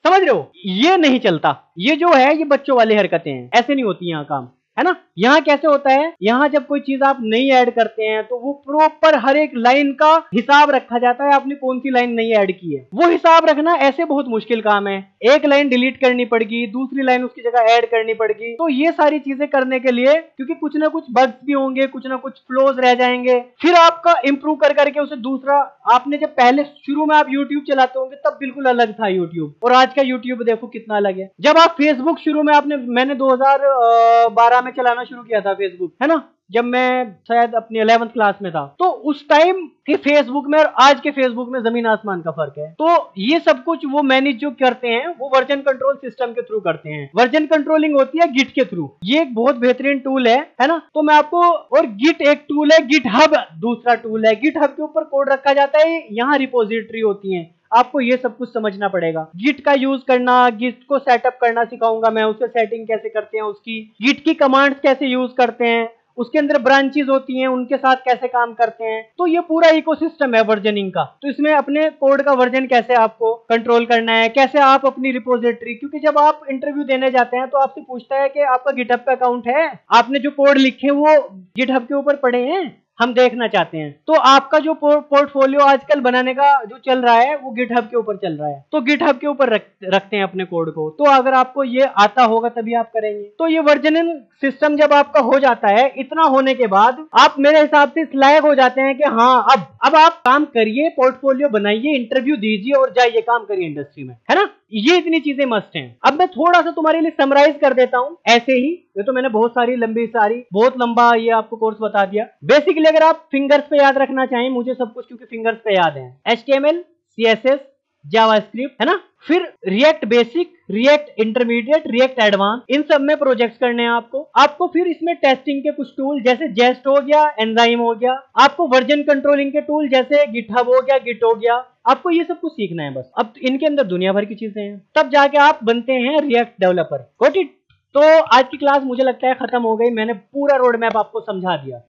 समझ रहे हो, ये नहीं चलता। ये जो है ये बच्चों वाली हरकतें हैं, ऐसे नहीं होती यहाँ काम, है ना। यहाँ कैसे होता है, यहाँ जब कोई चीज आप नई ऐड करते हैं तो वो प्रॉपर हर एक लाइन का हिसाब रखा जाता है, आपने कौन सी लाइन नई ऐड की है। वो हिसाब रखना ऐसे बहुत मुश्किल काम है। एक लाइन डिलीट करनी पड़ेगी, दूसरी लाइन उसकी जगह ऐड करनी पड़ेगी। तो ये सारी चीजें करने के लिए, क्योंकि कुछ ना कुछ बग्स भी होंगे, कुछ ना कुछ फ्लोज रह जाएंगे, फिर आपका इंप्रूव कर करके उसे दूसरा। आपने जब पहले शुरू में आप यूट्यूब चलाते होंगे तब बिल्कुल अलग था यूट्यूब, और आज का यूट्यूब देखो कितना अलग है। जब आप फेसबुक शुरू में मैंने 2012 में चलाना शुरू किया था फेसबुक, है ना, जब मैं शायद अपनी 11th क्लास में था। तो उस टाइम के फेसबुक में और आज के फेसबुक में जमीन आसमान का फर्क है। तो ये सब कुछ वो मैनेज जो करते हैं वो वर्जन कंट्रोल सिस्टम के थ्रू करते हैं। वर्जन कंट्रोलिंग होती है गिट के थ्रू। ये एक बहुत बेहतरीन टूल है ना। तो मैं आपको, और गिट एक टूल है, गिट हब दूसरा टूल है। गिट हब के ऊपर कोड रखा जाता है, यहाँ रिपोजिटरी होती है। आपको ये सब कुछ समझना पड़ेगा। गिट का यूज करना, गिट को सेटअप करना सिखाऊंगा मैं, उसके सेटिंग कैसे करते हैं, उसकी गिट की कमांड्स कैसे यूज करते हैं, उसके अंदर ब्रांचेस होती हैं, उनके साथ कैसे काम करते हैं। तो ये पूरा इकोसिस्टम है वर्जनिंग का। तो इसमें अपने कोड का वर्जन कैसे आपको कंट्रोल करना है, कैसे आप अपनी रिपोजिटरी, क्योंकि जब आप इंटरव्यू देने जाते हैं तो आपसे पूछता है कि आपका गिटहब का अकाउंट है, आपने जो कोड लिखे वो गिटहब के ऊपर पड़े हैं, हम देखना चाहते हैं। तो आपका जो पोर्टफोलियो आजकल बनाने का जो चल रहा है वो गिटहब के ऊपर चल रहा है, तो गिटहब के ऊपर रखते हैं अपने कोड को। तो अगर आपको ये आता होगा तभी आप करेंगे। तो ये वर्जनिंग सिस्टम जब आपका हो जाता है, इतना होने के बाद आप मेरे हिसाब से इस लायक हो जाते हैं कि हाँ अब आप काम करिए, पोर्टफोलियो बनाइए, इंटरव्यू दीजिए और जाइए काम करिए इंडस्ट्री में, है ना। ये इतनी चीजें मस्ट हैं। अब मैं थोड़ा सा तुम्हारे लिए समराइज कर देता हूं ऐसे ही। ये तो मैंने बहुत लंबा ये आपको कोर्स बता दिया। बेसिकली अगर आप फिंगर्स पे याद रखना चाहें, मुझे सब कुछ क्योंकि फिंगर्स पे याद है, HTML, CSS, जावास्क्रिप्ट, है ना। फिर React basic, React intermediate, React advanced, इन सब में प्रोजेक्ट्स करने हैं आपको फिर इसमें टेस्टिंग के कुछ टूल जैसे जेस्ट हो गया, एंजाइम हो गया, आपको वर्जन कंट्रोलिंग के टूल जैसे गिटहब हो गया, गिट हो गया, आपको ये सब कुछ सीखना है बस। अब इनके अंदर दुनिया भर की चीजें हैं, तब जाके आप बनते हैं रिएक्ट डेवलपर। Got it. तो आज की क्लास मुझे लगता है खत्म हो गई, मैंने पूरा रोड मैप आपको समझा दिया।